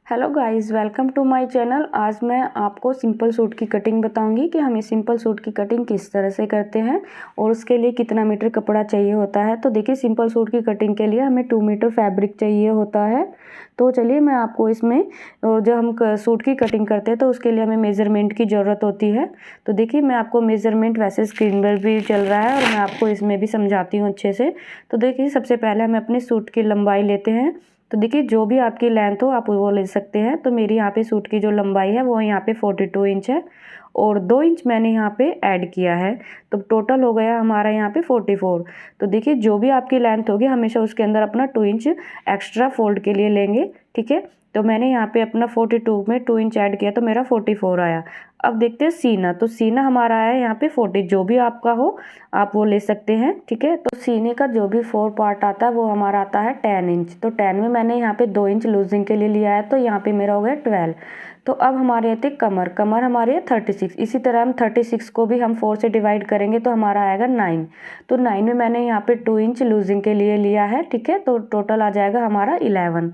Hello guys, welcome to my channel. आज मैं आपको सिंपल सूट की कटिंग बताऊंगी कि हमें सिंपल सूट की कटिंग किस तरह से करते हैं और उसके लिए कितना मीटर कपड़ा चाहिए होता है। तो देखिए, सिंपल सूट की कटिंग के लिए हमें 2 मीटर फैब्रिक चाहिए होता है। तो चलिए मैं आपको इसमें, और जब हम सूट की कटिंग करते हैं तो उसके लिए हमें मेज़रमेंट की ज़रूरत होती है। तो देखिए, मैं आपको मेज़रमेंट वैसे स्क्रीन पर भी चल रहा है और मैं आपको इसमें भी समझाती हूँ अच्छे से। तो देखिए, सबसे पहले हम अपने सूट की लंबाई लेते हैं। तो देखिए, जो भी आपकी लेंथ हो आप वो ले सकते हैं। तो मेरी यहाँ पे सूट की जो लंबाई है वो यहाँ पे 42 इंच है और 2 इंच मैंने यहाँ पे ऐड किया है। तो टोटल हो गया हमारा यहाँ पे 44। तो देखिए, जो भी आपकी लेंथ होगी हमेशा उसके अंदर अपना 2 इंच एक्स्ट्रा फोल्ड के लिए लेंगे, ठीक है। तो मैंने यहाँ पे अपना 42 में 2 इंच ऐड किया तो मेरा 44 आया। अब देखते हैं सीना। तो सीना हमारा आया यहाँ पे 40। जो भी आपका हो आप वो ले सकते हैं, ठीक है। तो सीने का जो भी 4 पार्ट आता है वो हमारा आता है 10 इंच। तो 10 में मैंने यहाँ पे 2 इंच लूजिंग के लिए लिया है, तो यहाँ पे मेरा हो गया 12। तो अब हमारे आते कमर, कमर हमारी है 36। इसी तरह हम 36 को भी हम 4 से डिवाइड करेंगे तो हमारा आएगा 9। तो 9 में मैंने यहाँ पे 2 इंच लूजिंग के लिए लिया है, ठीक है। तो टोटल आ जाएगा हमारा 11।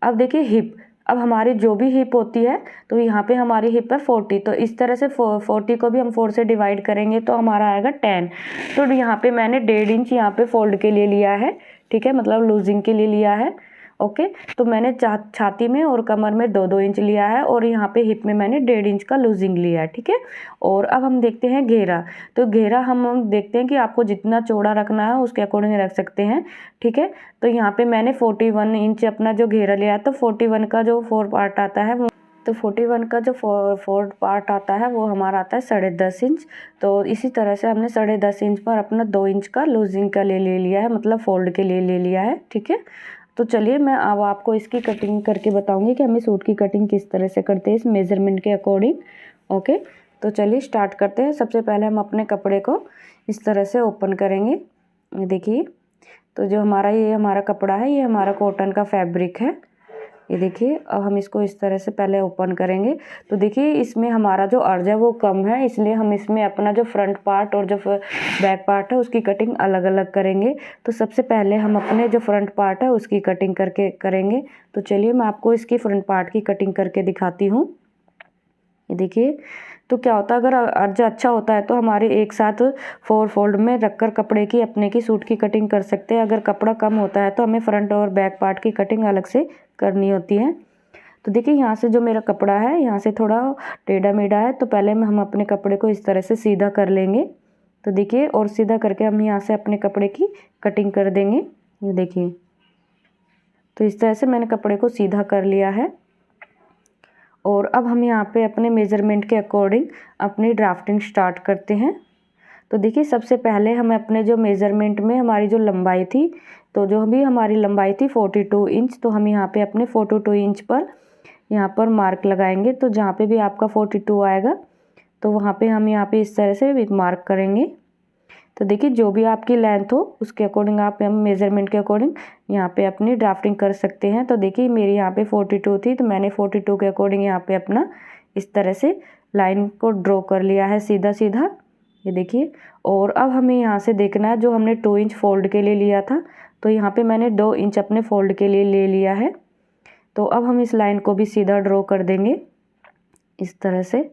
अब देखिए हिप, अब हमारी जो भी हिप होती है तो यहाँ पे हमारी हिप है 40। तो इस तरह से 40 को भी हम 4 से डिवाइड करेंगे तो हमारा आएगा 10। तो यहाँ पे मैंने 1.5 इंच यहाँ पे फोल्ड के लिए लिया है, ठीक है, मतलब लूजिंग के लिए लिया है। ओके, तो मैंने छाती में और कमर में 2-2 इंच लिया है और यहाँ पे हिप में मैंने 1.5 इंच का लूजिंग लिया है, ठीक है। और अब हम देखते हैं घेरा। तो घेरा हम देखते हैं कि आपको जितना चौड़ा रखना है उसके अकॉर्डिंग रख सकते हैं, ठीक है। तो यहाँ पे मैंने 41 इंच अपना जो घेरा लिया, तो 41 का जो 4 पार्ट आता है वो, तो 41 का जो 4 पार्ट आता है वो हमारा आता है 10.5 इंच। तो इसी तरह से हमने 10.5 इंच पर अपना 2 इंच का लूजिंग का ले लिया है, मतलब फोल्ड के लिए ले लिया है, ठीक है। तो चलिए मैं अब आपको इसकी कटिंग करके बताऊंगी कि हमें सूट की कटिंग किस तरह से करते हैं इस मेज़रमेंट के अकॉर्डिंग। ओके, तो चलिए स्टार्ट करते हैं। सबसे पहले हम अपने कपड़े को इस तरह से ओपन करेंगे। देखिए, तो जो हमारा ये हमारा कपड़ा है, ये हमारा कॉटन का फैब्रिक है। ये देखिए, अब हम इसको इस तरह से पहले ओपन करेंगे। तो देखिए, इसमें हमारा जो अर्ज है वो कम है, इसलिए हम इसमें अपना जो फ्रंट पार्ट और जो बैक पार्ट है उसकी कटिंग अलग अलग करेंगे। तो सबसे पहले हम अपने जो फ्रंट पार्ट है उसकी कटिंग करके करेंगे। तो चलिए मैं आपको इसकी फ्रंट पार्ट की कटिंग करके दिखाती हूँ। ये देखिए, तो क्या होता है, अगर अर्ज अच्छा होता है तो हमारे एक साथ 4 फोल्ड में रखकर कपड़े की अपने की सूट की कटिंग कर सकते हैं। अगर कपड़ा कम होता है तो हमें फ्रंट और बैक पार्ट की कटिंग अलग से करनी होती है। तो देखिए, यहाँ से जो मेरा कपड़ा है यहाँ से थोड़ा टेढ़ा मेढ़ा है, तो पहले में हम अपने कपड़े को इस तरह से सीधा कर लेंगे। तो देखिए, और सीधा करके हम यहाँ से अपने कपड़े की कटिंग कर देंगे। ये देखिए, तो इस तरह से मैंने कपड़े को सीधा कर लिया है। और अब हम यहाँ पे अपने मेज़रमेंट के अकॉर्डिंग अपनी ड्राफ्टिंग स्टार्ट करते हैं। तो देखिए, सबसे पहले हमें अपने जो मेज़रमेंट में हमारी जो लंबाई थी, तो जो भी हमारी लंबाई थी 42 इंच, तो हम यहाँ पे अपने 42 इंच पर यहाँ पर मार्क लगाएंगे। तो जहाँ पे भी आपका 42 आएगा तो वहाँ पे हम यहाँ पे इस तरह से एक मार्क करेंगे। तो देखिए, जो भी आपकी लेंथ हो उसके अकॉर्डिंग आप मेज़रमेंट के अकॉर्डिंग यहाँ पे अपनी ड्राफ्टिंग कर सकते हैं। तो देखिए, मेरी यहाँ पे 42 थी तो मैंने 42 के अकॉर्डिंग यहाँ पे अपना इस तरह से लाइन को ड्रॉ कर लिया है सीधा सीधा। ये देखिए, और अब हमें यहाँ से देखना है जो हमने 2 इंच फोल्ड के लिए लिया था, तो यहाँ पे मैंने 2 इंच अपने फोल्ड के लिए ले लिया है। तो अब हम इस लाइन को भी सीधा ड्रॉ कर देंगे इस तरह से।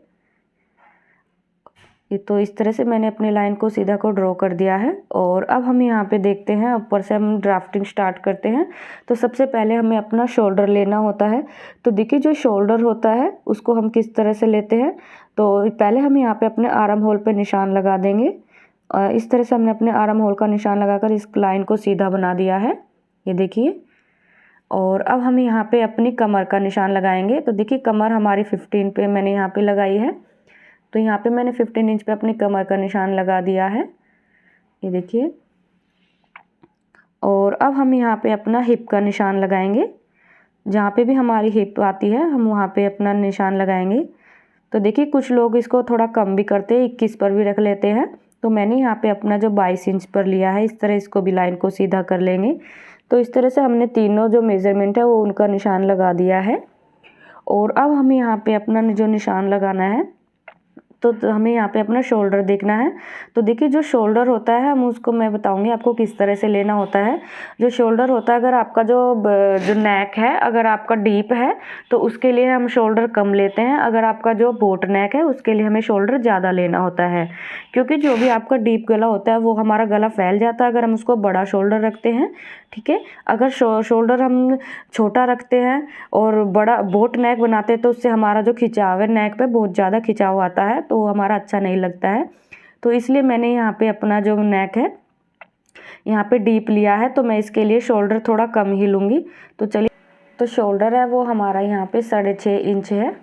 ये तो इस तरह से मैंने अपनी लाइन को सीधा को ड्रॉ कर दिया है। और अब हम यहाँ पे देखते हैं, ऊपर से हम ड्राफ्टिंग स्टार्ट करते हैं। तो सबसे पहले हमें अपना शोल्डर लेना होता है। तो देखिए, जो शोल्डर होता है उसको हम किस तरह से लेते हैं। तो पहले हम यहाँ पे अपने आर्म होल पे निशान लगा देंगे। इस तरह से हमने अपने आर्म होल का निशान लगाकर इस लाइन को सीधा बना दिया है, ये देखिए। और अब हम यहाँ पे अपनी कमर का निशान लगाएंगे। तो देखिए, कमर हमारी 15 पे मैंने यहाँ पे लगाई है। तो यहाँ पे मैंने 15 इंच पे अपनी कमर का निशान लगा दिया है, ये देखिए। और अब हम यहाँ पे अपना हिप का निशान लगाएंगे। जहाँ पे भी हमारी हिप आती है हम वहाँ पे अपना निशान लगाएंगे। तो देखिए, कुछ लोग इसको थोड़ा कम भी करते हैं, 21 पर भी रख लेते हैं। तो मैंने यहाँ पे अपना जो 22 इंच पर लिया है, इस तरह इसको भी लाइन को सीधा कर लेंगे। तो इस तरह से हमने तीनों जो मेज़रमेंट है वो उनका निशान लगा दिया है। और अब हम यहाँ पे अपना जो निशान लगाना है तो हमें यहाँ पे अपना शोल्डर देखना है। तो देखिए जो शोल्डर होता है हम उसको मैं बताऊंगी आपको किस तरह से लेना होता है। जो शोल्डर होता है, अगर आपका जो नेक है अगर आपका डीप है तो उसके लिए हम शोल्डर कम लेते हैं। अगर आपका जो बोट नेक है उसके लिए हमें शोल्डर ज़्यादा लेना होता है, क्योंकि जो भी आपका डीप गला होता है वो हमारा गला फैल जाता है अगर हम उसको बड़ा शोल्डर रखते हैं। ठीक है, अगर शोल्डर हम छोटा रखते हैं और बड़ा बोट नेक बनाते हैं तो उससे हमारा जो खिंचाव है नेक पे बहुत ज़्यादा खिंचाव आता है, तो हमारा अच्छा नहीं लगता है। तो इसलिए मैंने यहाँ पे अपना जो नेक है यहाँ पे डीप लिया है, तो मैं इसके लिए शोल्डर थोड़ा कम ही लूँगी। तो चलिए, तो शोल्डर है वो हमारा यहाँ पे 6.5 इंच है।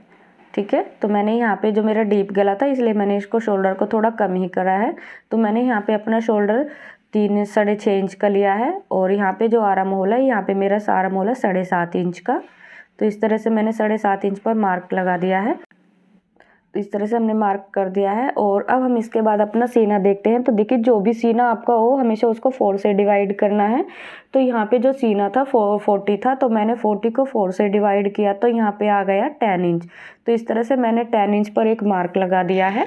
ठीक है, तो मैंने यहाँ पे जो मेरा डीप गला था इसलिए मैंने इसको शोल्डर को थोड़ा कम ही करा है। तो मैंने यहाँ पे अपना शोल्डर 3-6.5 इंच का लिया है और यहाँ पे जो आर्म होल है यहाँ पे मेरा आर्म होल है 7.5 इंच का। तो इस तरह से मैंने 7.5 इंच पर मार्क लगा दिया है। तो इस तरह से हमने मार्क कर दिया है और अब हम इसके बाद अपना सीना देखते हैं। तो देखिए जो भी सीना आपका हो हमेशा उसको 4 से डिवाइड करना है। तो यहाँ पे जो सीना था 40 था, तो मैंने 40 को 4 से डिवाइड किया तो यहाँ पे आ गया 10 इंच। तो इस तरह से मैंने 10 इंच पर एक मार्क लगा दिया है।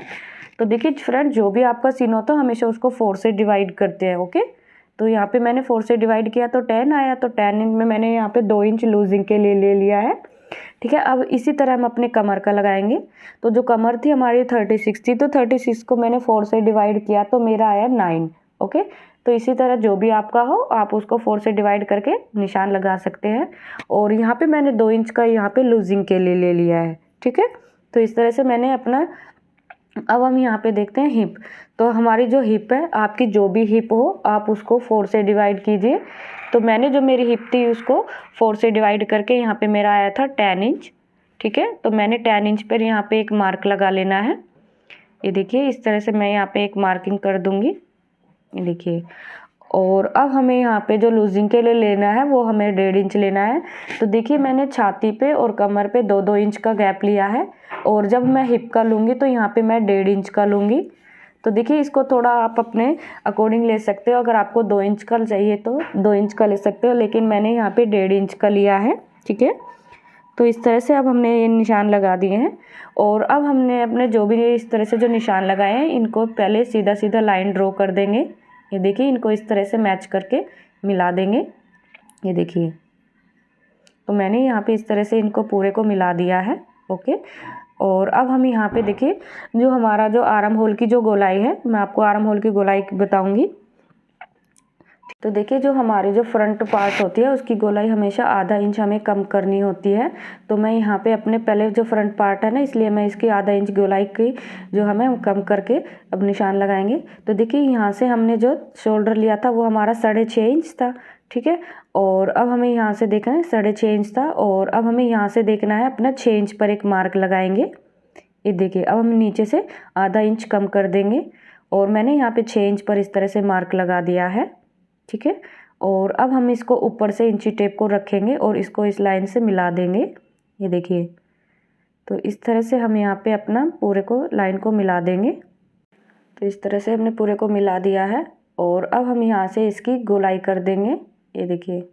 तो देखिए फ्रेंड, जो भी आपका सीना होता है हमेशा उसको 4 से डिवाइड करते हैं। ओके, तो यहाँ पे मैंने 4 से डिवाइड किया तो 10 आया। तो 10 इंच में मैंने यहाँ पे 2 इंच लूजिंग के लिए ले लिया है। ठीक है, अब इसी तरह हम अपने कमर का लगाएंगे। तो जो कमर थी हमारी 36 थी, तो 36 को मैंने 4 से डिवाइड किया तो मेरा आया 9। ओके, तो इसी तरह जो भी आपका हो आप उसको 4 से डिवाइड करके निशान लगा सकते हैं। और यहाँ पे मैंने 2 इंच का यहाँ पे लूजिंग के लिए ले लिया है। ठीक है, तो इस तरह से मैंने अपना, अब हम यहाँ पे देखते हैं हिप। तो हमारी जो हिप है, आपकी जो भी हिप हो आप उसको 4 से डिवाइड कीजिए। तो मैंने जो मेरी हिप थी उसको 4 से डिवाइड करके यहाँ पे मेरा आया था 10 इंच। ठीक है, तो मैंने 10 इंच पर यहाँ पे एक मार्क लगा लेना है। ये देखिए इस तरह से मैं यहाँ पे एक मार्किंग कर दूँगी। ये देखिए, और अब हमें यहाँ पे जो लूजिंग के लिए लेना है वो हमें 1.5 इंच लेना है। तो देखिए मैंने छाती पे और कमर पे 2-2 इंच का गैप लिया है और जब मैं हिप का लूँगी तो यहाँ पे मैं 1.5 इंच का लूँगी। तो देखिए इसको थोड़ा आप अपने अकॉर्डिंग ले सकते हो, अगर आपको 2 इंच का चाहिए तो 2 इंच का ले सकते हो, लेकिन मैंने यहाँ पे 1.5 इंच का लिया है। ठीक है, तो इस तरह से अब हमने ये निशान लगा दिए हैं और अब हमने अपने जो भी इस तरह से जो निशान लगाए हैं इनको पहले सीधा सीधा लाइन ड्रॉ कर देंगे। ये देखिए इनको इस तरह से मैच करके मिला देंगे। ये देखिए, तो मैंने यहाँ पे इस तरह से इनको पूरे को मिला दिया है। ओके, और अब हम यहाँ पे देखिए जो हमारा जो आर्म होल की जो गोलाई है, मैं आपको आर्म होल की गोलाई बताऊंगी। तो देखिए जो हमारी जो फ्रंट पार्ट होती है उसकी गोलाई हमेशा आधा इंच हमें कम करनी होती है। तो मैं यहाँ पे अपने पहले जो फ्रंट पार्ट है ना, इसलिए मैं इसकी आधा इंच गोलाई की जो हमें कम करके अब निशान लगाएंगे। तो देखिए यहाँ से हमने जो शोल्डर लिया था वो हमारा 6.5 इंच था। ठीक है, और अब हमें यहाँ से देखना है 6.5 इंच था और अब हमें यहाँ से देखना है अपना 6 इंच पर एक मार्क लगाएंगे। ये देखिए अब हम नीचे से आधा इंच कम कर देंगे और मैंने यहाँ पे 6 इंच पर इस तरह से मार्क लगा दिया है। ठीक है, और अब हम इसको ऊपर से इंची टेप को रखेंगे और इसको इस लाइन से मिला देंगे। ये देखिए, तो इस तरह से हम यहाँ पे अपना पूरे को लाइन को मिला देंगे। तो इस तरह से हमने पूरे को मिला दिया है और अब हम यहाँ से इसकी गोलाई कर देंगे। ये देखिए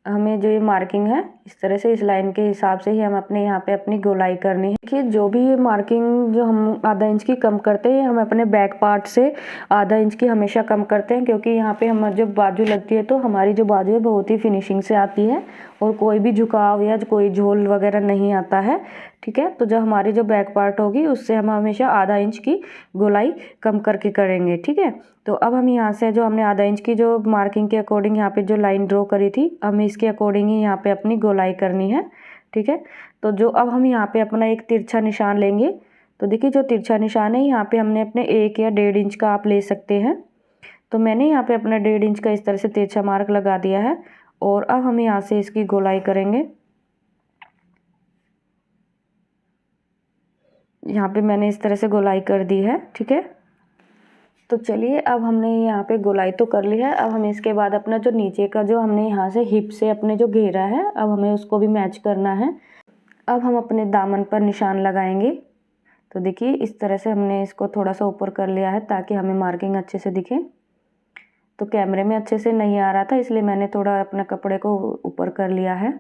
हमें जो ये मार्किंग है इस तरह से इस लाइन के हिसाब से ही हम अपने यहाँ पे अपनी गोलाई करनी है। देखिए जो भी ये मार्किंग जो हम आधा इंच की कम करते हैं हम अपने बैक पार्ट से आधा इंच की हमेशा कम करते हैं, क्योंकि यहाँ पे हमारी जो बाजू लगती है तो हमारी जो बाजू है बहुत ही फिनिशिंग से आती है और कोई भी झुकाव या कोई झोल वगैरह नहीं आता है। ठीक है, तो जो हमारी जो बैक पार्ट होगी उससे हम हमेशा आधा इंच की गोलाई कम करके करेंगे। ठीक है, तो अब हम यहाँ से जो हमने आधा इंच की जो मार्किंग के अकॉर्डिंग यहाँ पे जो लाइन ड्रॉ करी थी हमें इसके अकॉर्डिंग ही यहाँ पे अपनी गोलाई करनी है। ठीक है, तो जो अब हम यहाँ पे अपना एक तिरछा निशान लेंगे। तो देखिए जो तिरछा निशान है यहाँ पे हमने अपने 1 या 1.5 इंच का आप ले सकते हैं। तो मैंने यहाँ पे अपना 1.5 इंच का इस तरह से तिरछा मार्क लगा दिया है और अब हम यहाँ से इसकी गोलाई करेंगे। यहाँ पे मैंने इस तरह से गोलाई कर दी है। ठीक है, तो चलिए अब हमने यहाँ पे गोलाई तो कर ली है। अब हमें इसके बाद अपना जो नीचे का जो हमने यहाँ से हिप से अपने जो घेरा है अब हमें उसको भी मैच करना है। अब हम अपने दामन पर निशान लगाएंगे। तो देखिए इस तरह से हमने इसको थोड़ा सा ऊपर कर लिया है ताकि हमें मार्किंग अच्छे से दिखे। तो कैमरे में अच्छे से नहीं आ रहा था इसलिए मैंने थोड़ा अपने कपड़े को ऊपर कर लिया है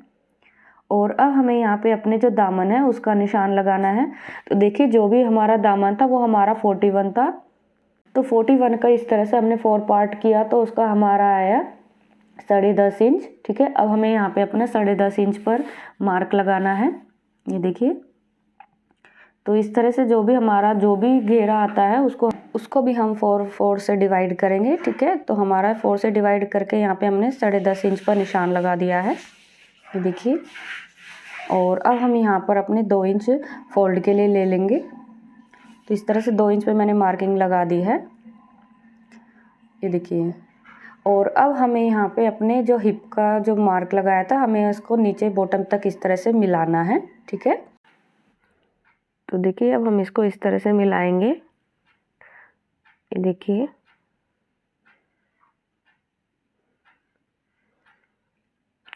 और अब हमें यहाँ पे अपने जो दामन है उसका निशान लगाना है। तो देखिए जो भी हमारा दामन था वो हमारा 41 था, तो 41 का इस तरह से हमने 4 पार्ट किया तो उसका हमारा आया 10.5 इंच। ठीक है, अब हमें यहाँ पे अपना 10.5 इंच पर मार्क लगाना है। ये देखिए, तो इस तरह से जो भी हमारा जो भी घेरा आता है उसको भी हम 4 से डिवाइड करेंगे। ठीक है, तो हमारा 4 से डिवाइड करके यहाँ पे हमने 10.5 इंच पर निशान लगा दिया है। ये देखिए, और अब हम यहाँ पर अपने 2 इंच फोल्ड के लिए ले लेंगे। तो इस तरह से 2 इंच पे मैंने मार्किंग लगा दी है। ये देखिए, और अब हमें यहाँ पे अपने जो हिप का जो मार्क लगाया था हमें उसको नीचे बॉटम तक इस तरह से मिलाना है। ठीक है, तो देखिए अब हम इसको इस तरह से मिलाएंगे। ये देखिए,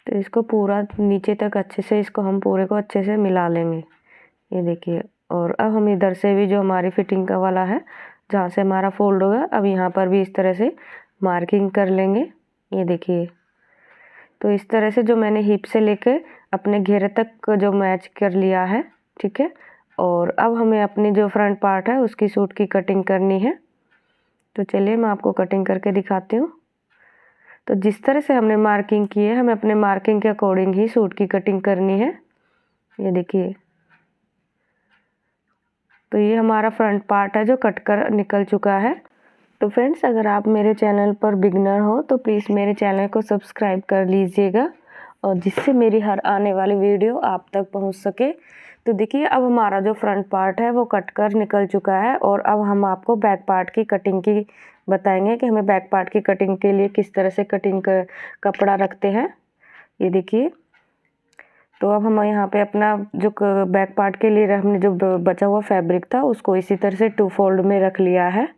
तो इसको पूरा नीचे तक अच्छे से इसको हम पूरे को अच्छे से मिला लेंगे। ये देखिए, और अब हम इधर से भी जो हमारी फिटिंग का वाला है जहाँ से हमारा फोल्ड होगा अब यहाँ पर भी इस तरह से मार्किंग कर लेंगे। ये देखिए, तो इस तरह से जो मैंने हिप से लेकर अपने घेरे तक जो मैच कर लिया है। ठीक है, और अब हमें अपनी जो फ्रंट पार्ट है उसकी सूट की कटिंग करनी है। तो चलिए मैं आपको कटिंग करके दिखाती हूँ। तो जिस तरह से हमने मार्किंग की है हमें अपने मार्किंग के अकॉर्डिंग ही सूट की कटिंग करनी है। ये देखिए, तो ये हमारा फ्रंट पार्ट है जो कट कर निकल चुका है। तो फ्रेंड्स, अगर आप मेरे चैनल पर बिगनर हो तो प्लीज़ मेरे चैनल को सब्सक्राइब कर लीजिएगा और जिससे मेरी हर आने वाली वीडियो आप तक पहुंच सके। तो देखिए, अब हमारा जो फ्रंट पार्ट है वो कट कर निकल चुका है और अब हम आपको बैक पार्ट की कटिंग की बताएंगे कि हमें बैक पार्ट की कटिंग के लिए किस तरह से कटिंग कर कपड़ा रखते हैं। ये देखिए, तो अब हम यहाँ पे अपना जो बैक पार्ट के लिए हमने जो बचा हुआ फैब्रिक था उसको इसी तरह से 2 फोल्ड में रख लिया है।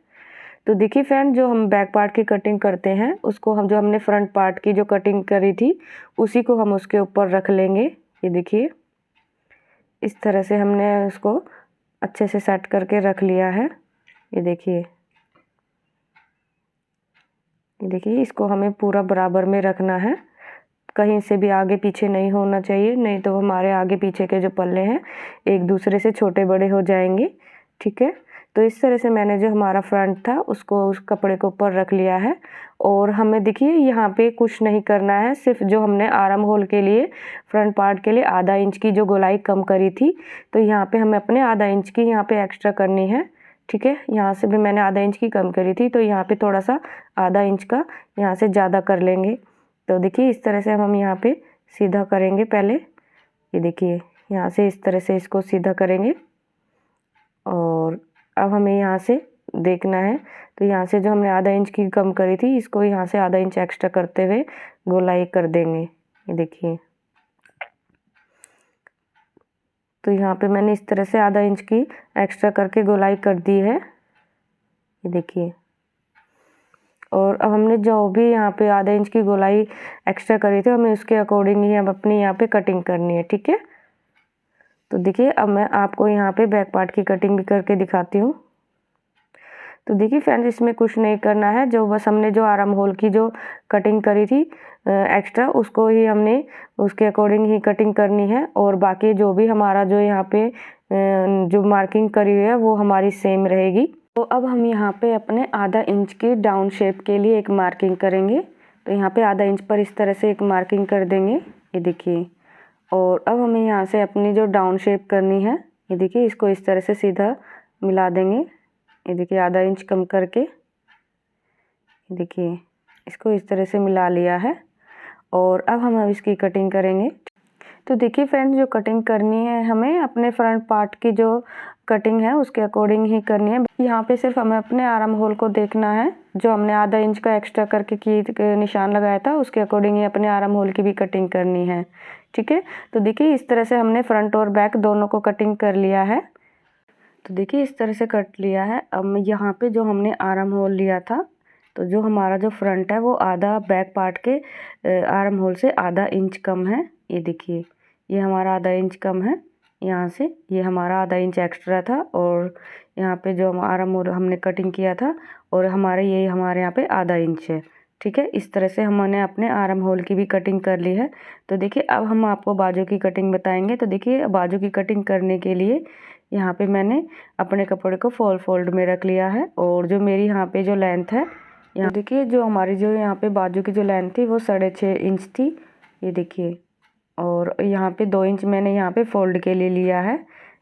तो देखिए फ्रेंड, जो हम बैक पार्ट की कटिंग करते हैं उसको हम जो हमने फ्रंट पार्ट की जो कटिंग करी थी उसी को हम उसके ऊपर रख लेंगे। ये देखिए, इस तरह से हमने उसको अच्छे से सेट करके रख लिया है। ये देखिए, ये देखिए, इसको हमें पूरा बराबर में रखना है, कहीं से भी आगे पीछे नहीं होना चाहिए, नहीं तो हमारे आगे पीछे के जो पल्ले हैं एक दूसरे से छोटे बड़े हो जाएंगे। ठीक है, तो इस तरह से मैंने जो हमारा फ्रंट था उसको उस कपड़े के ऊपर रख लिया है। और हमें देखिए यहाँ पे कुछ नहीं करना है, सिर्फ जो हमने आर्म होल के लिए फ्रंट पार्ट के लिए आधा इंच की जो गोलाई कम करी थी तो यहाँ पे हमें अपने आधा इंच की यहाँ पे एक्स्ट्रा करनी है। ठीक है, यहाँ से भी मैंने आधा इंच की कम करी थी तो यहाँ पे थोड़ा सा आधा इंच का यहाँ से ज़्यादा कर लेंगे। तो देखिए, इस तरह से हम यहाँ पे सीधा करेंगे पहले। ये देखिए, यहाँ से इस तरह से इसको सीधा करेंगे और अब हमें यहाँ से देखना है। तो यहाँ से जो हमने आधा इंच की कम करी थी इसको यहाँ से आधा इंच एक्स्ट्रा करते हुए गोलाई कर देंगे। ये देखिए, तो यहाँ पे मैंने इस तरह से आधा इंच की एक्स्ट्रा करके गोलाई कर दी है। ये देखिए, और अब हमने जो भी यहाँ पे आधा इंच की गोलाई एक्स्ट्रा करी थी हमें उसके अकॉर्डिंग ही हम अपनी यहाँ पे कटिंग करनी है। ठीक है, तो देखिए अब मैं आपको यहाँ पे बैक पार्ट की कटिंग भी करके दिखाती हूँ। तो देखिए फ्रेंड्स, इसमें कुछ नहीं करना है, जो बस हमने जो आर्म होल की जो कटिंग करी थी एक्स्ट्रा उसको ही हमने उसके अकॉर्डिंग ही कटिंग करनी है और बाकी जो भी हमारा जो यहाँ पे जो मार्किंग करी हुई है वो हमारी सेम रहेगी। तो अब हम यहाँ पे अपने आधा इंच की डाउन शेप के लिए एक मार्किंग करेंगे। तो यहाँ पे आधा इंच पर इस तरह से एक मार्किंग कर देंगे। ये देखिए, और अब हमें यहाँ से अपनी जो डाउन शेप करनी है ये देखिए, इसको इस तरह से सीधा मिला देंगे। ये देखिए, आधा इंच कम करके ये देखिए इसको इस तरह से मिला लिया है और अब हम इसकी कटिंग करेंगे। तो देखिए फ्रेंड्स, जो कटिंग करनी है हमें अपने फ्रंट पार्ट की जो कटिंग है उसके अकॉर्डिंग ही करनी है। यहाँ पे सिर्फ हमें अपने आर्म होल को देखना है, जो हमने आधा इंच का एक्स्ट्रा करके की निशान लगाया था उसके अकॉर्डिंग ही अपने आर्म होल की भी कटिंग करनी है। ठीक है, तो देखिए इस तरह से हमने फ्रंट और बैक दोनों को कटिंग कर लिया है। तो देखिए इस तरह से कट लिया है। अब यहाँ पे जो हमने आर्म होल लिया था तो जो हमारा जो फ्रंट है वो आधा बैक पार्ट के आर्म होल से आधा इंच कम है। ये देखिए, ये हमारा आधा इंच कम है यहाँ से, ये हमारा आधा इंच एक्स्ट्रा था और यहाँ पे जो आर्म होल हमने कटिंग किया था और हमारे ये हमारे यहाँ पे आधा इंच है। ठीक है। इस तरह से हमने अपने आर्म होल की भी कटिंग कर ली है। तो देखिए अब हम आपको बाजू की कटिंग बताएंगे। तो देखिए बाजू की कटिंग करने के लिए यहाँ पे मैंने अपने कपड़े को फोल्ड में रख लिया है और जो मेरी यहाँ पे जो लेंथ है, यहाँ देखिए जो हमारी जो यहाँ पे बाजू की जो लेंथ थी वो 6.5 इंच थी, ये देखिए। और यहाँ पे 2 इंच मैंने यहाँ पे फोल्ड के लिए लिया है,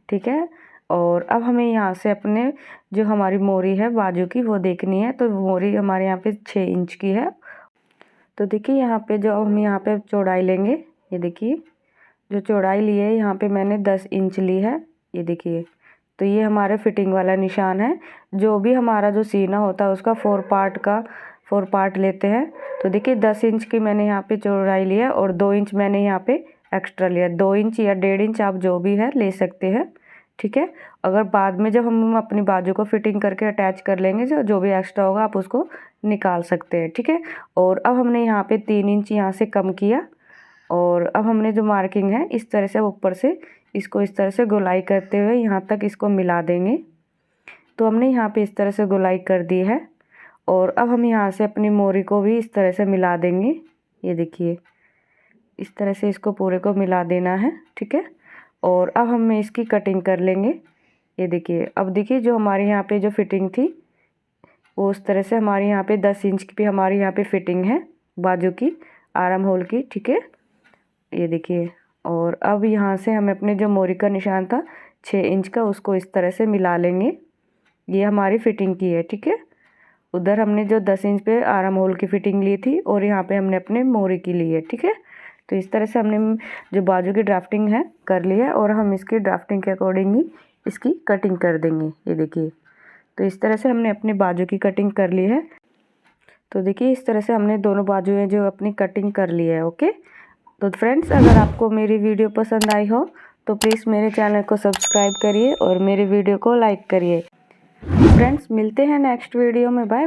ठीक है। और अब हमें यहाँ से अपने जो हमारी मोरी है बाजू की वो देखनी है। तो मोरी हमारे यहाँ पे 6 इंच की है। तो देखिए यहाँ पे जो हम यहाँ पे चौड़ाई लेंगे, ये देखिए जो चौड़ाई ली है यहाँ पे मैंने 10 इंच ली है, ये देखिए। तो ये हमारे फिटिंग वाला निशान है। जो भी हमारा जो सीना होता है उसका 4 पार्ट लेते हैं। तो देखिए 10 इंच की मैंने यहाँ पे चौड़ाई लिया और 2 इंच मैंने यहाँ पे एक्स्ट्रा लिया। 2 इंच या 1.5 इंच आप जो भी है ले सकते हैं, ठीक है। अगर बाद में जब हम अपनी बाजू को फिटिंग करके अटैच कर लेंगे जो भी एक्स्ट्रा होगा आप उसको निकाल सकते हैं, ठीक है। और अब हमने यहाँ पे 3 इंच यहाँ से कम किया और अब हमने जो मार्किंग है इस तरह से ऊपर से इसको इस तरह से गोलाई करते हुए यहाँ तक इसको मिला देंगे। तो हमने यहाँ पे इस तरह से गोलाई कर दी है और अब हम यहाँ से अपनी मोरी को भी इस तरह से मिला देंगे, ये देखिए। इस तरह से इसको पूरे को मिला देना है, ठीक है। और अब हम इसकी कटिंग कर लेंगे, ये देखिए। अब देखिए जो हमारे यहाँ पे जो फिटिंग थी वो उस तरह से हमारे यहाँ पे 10 इंच की भी हमारी यहाँ पे फिटिंग है बाजू की आर्म होल की, ठीक है, ये देखिए। और अब यहाँ से हम अपने जो मोरी का निशान था 6 इंच का उसको इस तरह से मिला लेंगे। ये हमारी फिटिंग की है, ठीक है। उधर हमने जो 10 इंच पे आर्म होल की फिटिंग ली थी और यहाँ पे हमने अपने मोरी की ली है, ठीक है। तो इस तरह से हमने जो बाजू की ड्राफ्टिंग है कर ली है और हम इसकी ड्राफ्टिंग के अकॉर्डिंग ही इसकी कटिंग कर देंगे, ये देखिए। तो इस तरह से हमने अपनी बाजू की कटिंग कर ली है। तो देखिए इस तरह से हमने दोनों बाजुएं जो अपनी कटिंग कर ली है, ओके। तो फ्रेंड्स अगर आपको मेरी वीडियो पसंद आई हो तो प्लीज़ मेरे चैनल को सब्सक्राइब करिए और मेरे वीडियो को लाइक करिए। फ्रेंड्स मिलते हैं नेक्स्ट वीडियो में, बाय बाय।